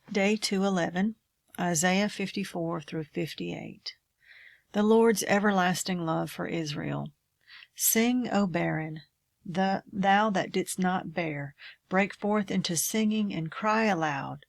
Day 211, Isaiah 54 through 58. The Lord's everlasting love for Israel. Sing, O barren, thou that didst not bear, break forth into singing and cry aloud.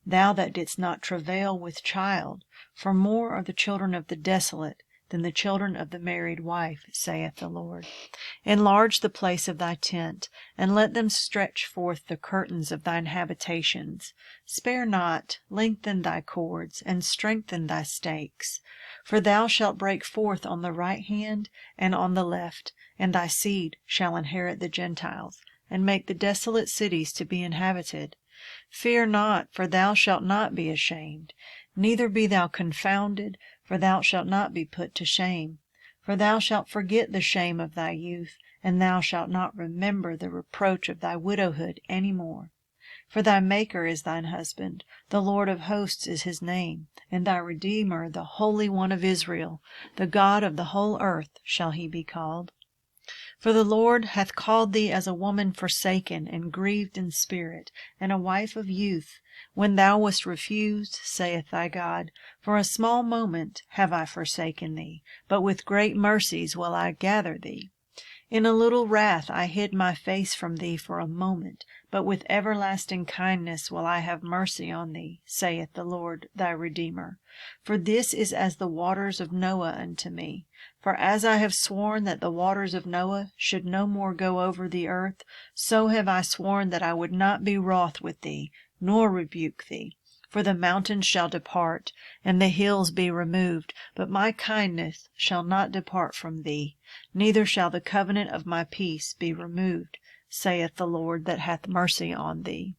Thou that didst not travail with child, for more are the children of the desolate than the children of the married wife, saith the Lord. Enlarge the place of thy tent, and let them stretch forth the curtains of thine habitations. Spare not, lengthen thy cords, and strengthen thy stakes. For thou shalt break forth on the right hand and on the left, and thy seed shall inherit the Gentiles, and make the desolate cities to be inhabited. Fear not, for thou shalt not be ashamed, neither be thou confounded, for thou shalt not be put to shame. For thou shalt forget the shame of thy youth, and thou shalt not remember the reproach of thy widowhood any more. For thy Maker is thine husband, the Lord of hosts is his name, and thy Redeemer, the Holy One of Israel, the God of the whole earth shall he be called. For the Lord hath called thee as a woman forsaken and grieved in spirit, and a wife of youth, when thou wast refused, saith thy God. For a small moment have I forsaken thee, but with great mercies will I gather thee. In a little wrath I hid my face from thee for a moment, but with everlasting kindness will I have mercy on thee, saith the Lord thy Redeemer. For this is as the waters of Noah unto me. For as I have sworn that the waters of Noah should no more go over the earth, so have I sworn that I would not be wroth with thee, nor rebuke thee. For the mountains shall depart, and the hills be removed, but my kindness shall not depart from thee, neither shall the covenant of my peace be removed, saith the Lord that hath mercy on thee.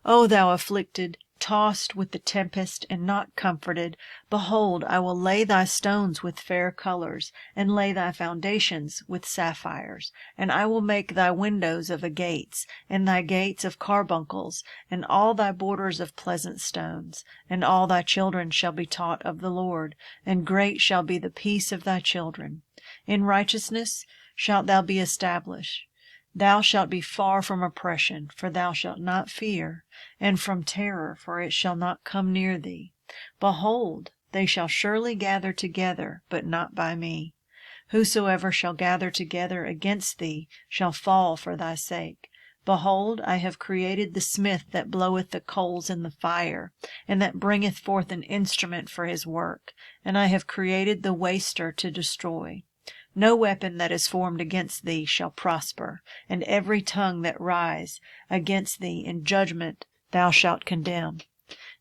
O thou afflicted, tossed with the tempest, and not comforted, behold, I will lay thy stones with fair colors, and lay thy foundations with sapphires. And I will make thy windows of agates, and thy gates of carbuncles, and all thy borders of pleasant stones. And all thy children shall be taught of the Lord, and great shall be the peace of thy children. In righteousness shalt thou be established. Thou shalt be far from oppression, for thou shalt not fear, and from terror, for it shall not come near thee. Behold, they shall surely gather together, but not by me. Whosoever shall gather together against thee shall fall for thy sake. Behold, I have created the smith that bloweth the coals in the fire, and that bringeth forth an instrument for his work, and I have created the waster to destroy. No weapon that is formed against thee shall prosper, and every tongue that rise against thee in judgment thou shalt condemn.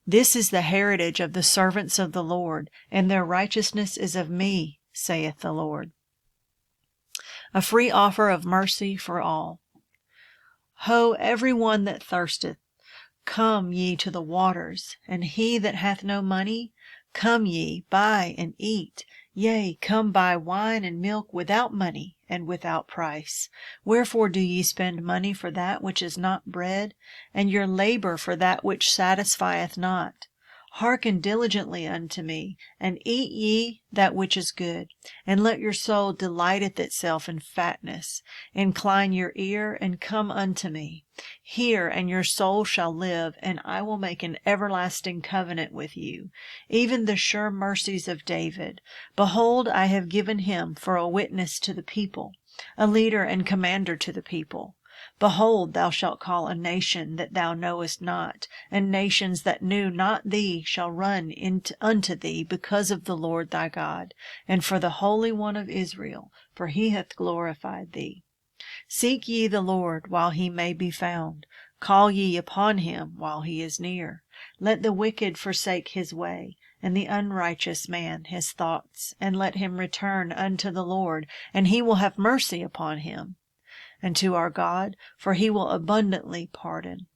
This is the heritage of the servants of the Lord, and their righteousness is of me, saith the Lord. A free offer of mercy for all. Ho, every one that thirsteth, come ye to the waters, and he that hath no money, come ye, buy and eat. Yea, come buy wine and milk without money and without price. Wherefore do ye spend money for that which is not bread, and your labor for that which satisfieth not? Hearken diligently unto me, and eat ye that which is good, and let your soul delighteth itself in fatness. Incline your ear, and come unto me. Hear, and your soul shall live, and I will make an everlasting covenant with you, even the sure mercies of David. Behold, I have given him for a witness to the people, a leader and commander to the people. Behold, thou shalt call a nation that thou knowest not, and nations that knew not thee shall run unto thee because of the Lord thy God, and for the Holy One of Israel, for he hath glorified thee. Seek ye the Lord while he may be found. Call ye upon him while he is near. Let the wicked forsake his way, and the unrighteous man his thoughts, and let him return unto the Lord, and he will have mercy upon him, and to our God, for he will abundantly pardon.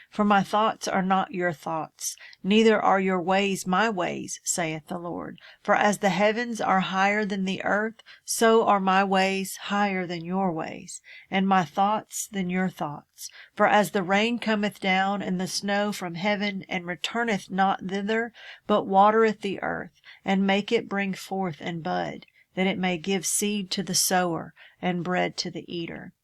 For my thoughts are not your thoughts, neither are your ways my ways, saith the Lord. For as the heavens are higher than the earth, so are my ways higher than your ways, and my thoughts than your thoughts. For as the rain cometh down and the snow from heaven, and returneth not thither, but watereth the earth, and make it bring forth and bud, that it may give seed to the sower, and bread to the eater,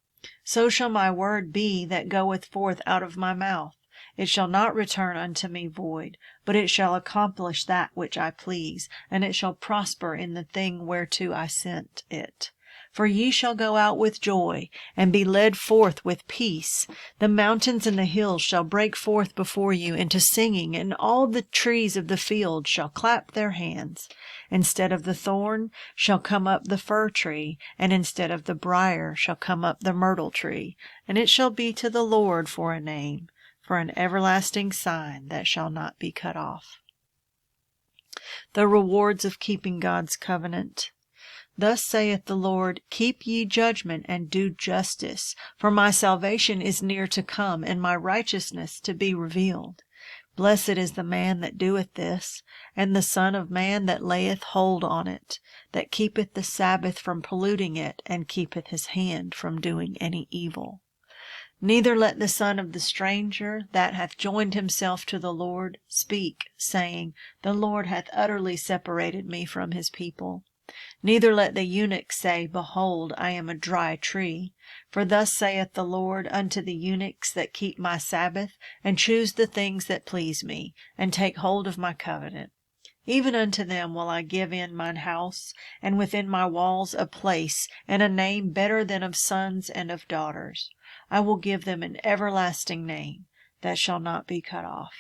so shall my word be that goeth forth out of my mouth. It shall not return unto me void, but it shall accomplish that which I please, and it shall prosper in the thing whereto I sent it. For ye shall go out with joy, and be led forth with peace. The mountains and the hills shall break forth before you into singing, and all the trees of the field shall clap their hands. Instead of the thorn shall come up the fir tree, and instead of the brier shall come up the myrtle tree. And it shall be to the Lord for a name, for an everlasting sign that shall not be cut off. The rewards of keeping God's covenant. Thus saith the Lord, keep ye judgment and do justice, for my salvation is near to come, and my righteousness to be revealed. Blessed is the man that doeth this, and the son of man that layeth hold on it, that keepeth the Sabbath from polluting it, and keepeth his hand from doing any evil. Neither let the son of the stranger that hath joined himself to the Lord speak, saying, the Lord hath utterly separated me from his people. Neither let the eunuch say, behold, I am a dry tree. For thus saith the Lord unto the eunuchs that keep my Sabbath, and choose the things that please me, and take hold of my covenant. Even unto them will I give in mine house, and within my walls a place, and a name better than of sons and of daughters. I will give them an everlasting name, that shall not be cut off.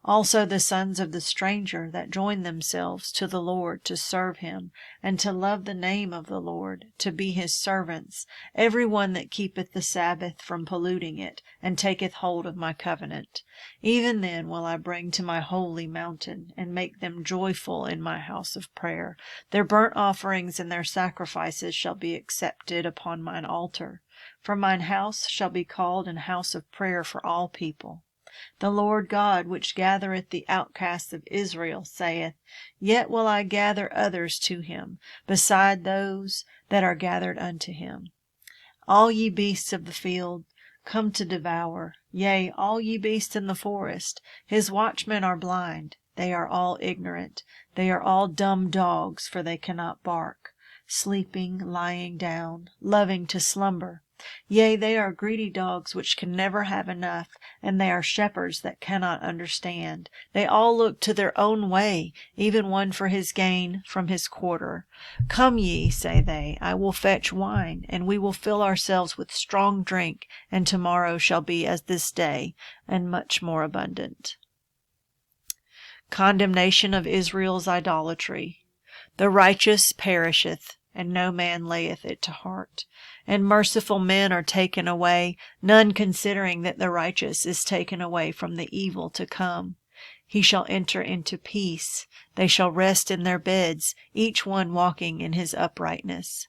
Also the sons of the stranger that join themselves to the Lord to serve him, and to love the name of the Lord, to be his servants, every one that keepeth the Sabbath from polluting it, and taketh hold of my covenant. Even then will I bring to my holy mountain, and make them joyful in my house of prayer. Their burnt offerings and their sacrifices shall be accepted upon mine altar. For mine house shall be called an house of prayer for all people. The Lord God, which gathereth the outcasts of Israel, saith, yet will I gather others to him, beside those that are gathered unto him. All ye beasts of the field, come to devour, yea, all ye beasts in the forest. His watchmen are blind, they are all ignorant, they are all dumb dogs, for they cannot bark, sleeping, lying down, loving to slumber. Yea, they are greedy dogs which can never have enough, and they are shepherds that cannot understand. They all look to their own way, even one for his gain from his quarter. Come ye, say they, I will fetch wine, and we will fill ourselves with strong drink, and tomorrow shall be as this day, and much more abundant. Condemnation of Israel's idolatry. The righteous perisheth, and no man layeth it to heart. And merciful men are taken away, none considering that the righteous is taken away from the evil to come. He shall enter into peace. They shall rest in their beds, each one walking in his uprightness.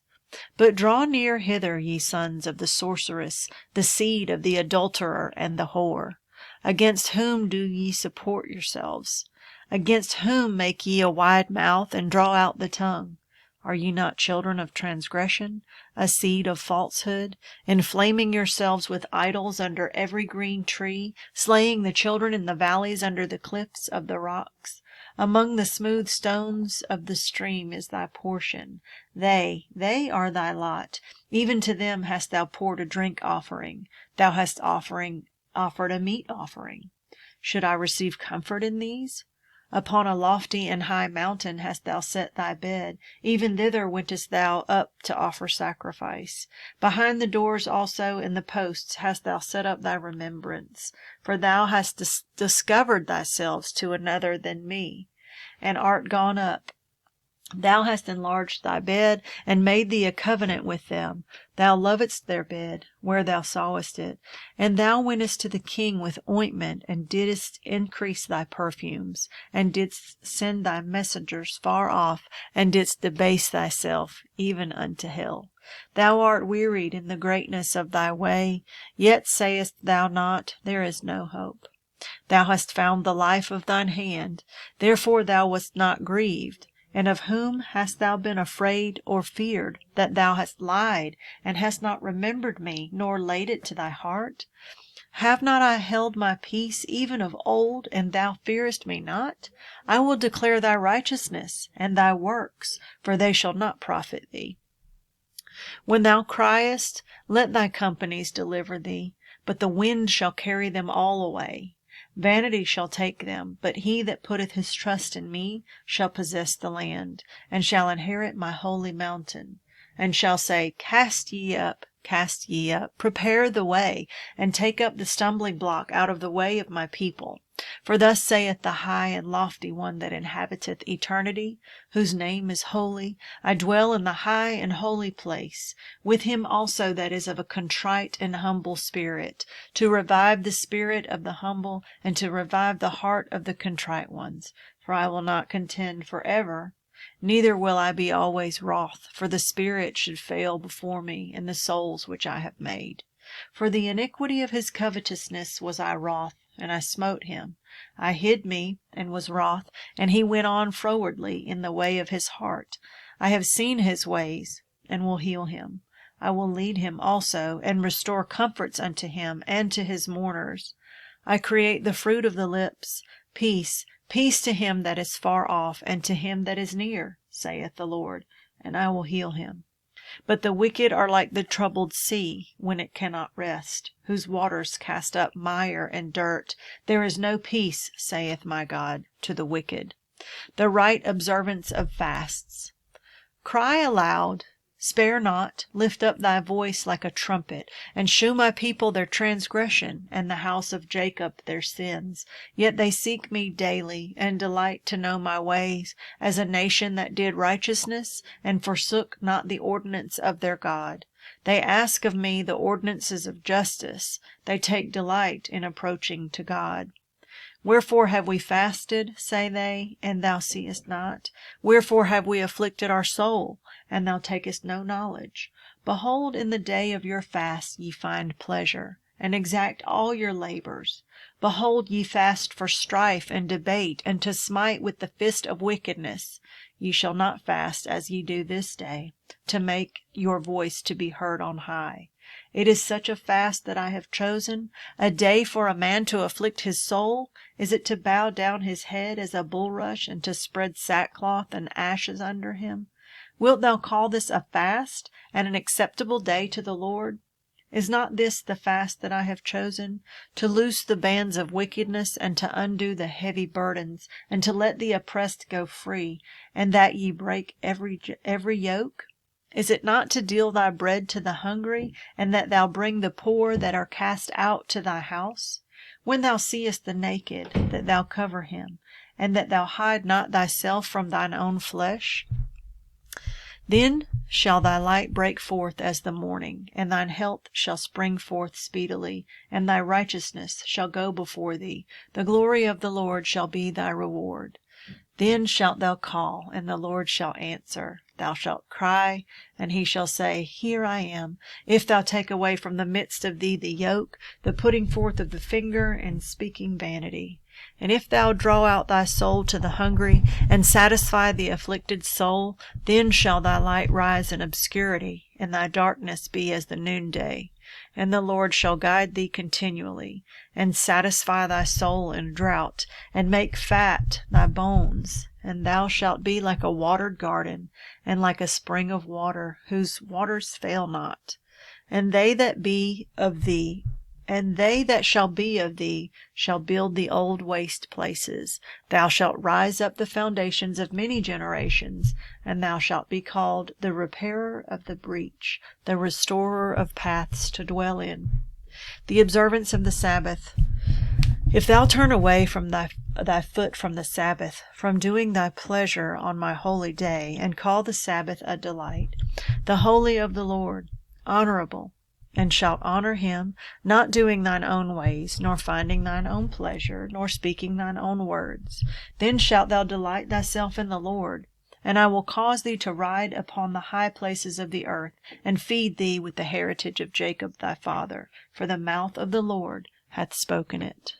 But draw near hither, ye sons of the sorceress, the seed of the adulterer and the whore. Against whom do ye support yourselves? Against whom make ye a wide mouth, and draw out the tongue? Are ye not children of transgression, a seed of falsehood, inflaming yourselves with idols under every green tree, slaying the children in the valleys under the cliffs of the rocks? Among the smooth stones of the stream is thy portion. They are thy lot. Even to them hast thou poured a drink offering. Thou hast offered a meat offering. Should I receive comfort in these? Upon a lofty and high mountain hast thou set thy bed, even thither wentest thou up to offer sacrifice. Behind the doors also and the posts hast thou set up thy remembrance, for thou hast discovered thyself to another than me, and art gone up. Thou hast enlarged thy bed, and made thee a covenant with them. Thou lovedst their bed, where thou sawest it. And thou wentest to the king with ointment, and didst increase thy perfumes, and didst send thy messengers far off, and didst debase thyself even unto hell. Thou art wearied in the greatness of thy way, yet sayest thou not, there is no hope. Thou hast found the life of thine hand, therefore thou wast not grieved. And of whom hast thou been afraid or feared, that thou hast lied, and hast not remembered me, nor laid it to thy heart? Have not I held my peace even of old, and thou fearest me not? I will declare thy righteousness, and thy works, for they shall not profit thee. When thou criest, let thy companies deliver thee, but the wind shall carry them all away. Vanity shall take them, but he that putteth his trust in me shall possess the land, and shall inherit my holy mountain, and shall say, cast ye up, prepare the way, and take up the stumbling block out of the way of my people. For thus saith the high and lofty one that inhabiteth eternity, whose name is holy, I dwell in the high and holy place, with him also that is of a contrite and humble spirit, to revive the spirit of the humble, and to revive the heart of the contrite ones. For I will not contend forever, neither will I be always wroth, for the spirit should fail before me in the souls which I have made. For the iniquity of his covetousness was I wroth, and I smote him. I hid me, and was wroth, and he went on frowardly in the way of his heart. I have seen his ways, and will heal him. I will lead him also, and restore comforts unto him, and to his mourners. I create the fruit of the lips, peace, peace to him that is far off, and to him that is near, saith the Lord, and I will heal him. But the wicked are like the troubled sea, when it cannot rest, whose waters cast up mire and dirt. There is no peace, saith my God, to the wicked. The right observance of fasts. Cry aloud, spare not, lift up thy voice like a trumpet, and shew my people their transgression, and the house of Jacob their sins. Yet they seek me daily, and delight to know my ways, as a nation that did righteousness, and forsook not the ordinance of their God. They ask of me the ordinances of justice. They take delight in approaching to God. Wherefore have we fasted, say they, and thou seest not? Wherefore have we afflicted our soul, and thou takest no knowledge? Behold, in the day of your fast ye find pleasure, and exact all your labors. Behold, ye fast for strife and debate, and to smite with the fist of wickedness. Ye shall not fast as ye do this day, to make your voice to be heard on high. It is such a fast that I have chosen, a day for a man to afflict his soul. Is it to bow down his head as a bulrush, and to spread sackcloth and ashes under him? Wilt thou call this a fast, and an acceptable day to the Lord? Is not this the fast that I have chosen, to loose the bands of wickedness, and to undo the heavy burdens, and to let the oppressed go free, and that ye break every yoke? Is it not to deal thy bread to the hungry, and that thou bring the poor that are cast out to thy house? When thou seest the naked, that thou cover him, and that thou hide not thyself from thine own flesh? Then shall thy light break forth as the morning, and thine health shall spring forth speedily, and thy righteousness shall go before thee. The glory of the Lord shall be thy reward. Then shalt thou call, and the Lord shall answer. Thou shalt cry, and he shall say, Here I am. If thou take away from the midst of thee the yoke, the putting forth of the finger, and speaking vanity. And if thou draw out thy soul to the hungry, and satisfy the afflicted soul, then shall thy light rise in obscurity, and thy darkness be as the noonday. And the Lord shall guide thee continually, and satisfy thy soul in drought, and make fat thy bones. And thou shalt be like a watered garden, and like a spring of water, whose waters fail not. And they that shall be of thee shall build the old waste places. Thou shalt rise up the foundations of many generations, and thou shalt be called the repairer of the breach, the restorer of paths to dwell in. The observance of the Sabbath. If thou turn away from thy foot from the Sabbath, from doing thy pleasure on my holy day, and call the Sabbath a delight, the holy of the Lord, honorable, and shalt honor him, not doing thine own ways, nor finding thine own pleasure, nor speaking thine own words, then shalt thou delight thyself in the Lord. And I will cause thee to ride upon the high places of the earth, and feed thee with the heritage of Jacob thy father, for the mouth of the Lord hath spoken it.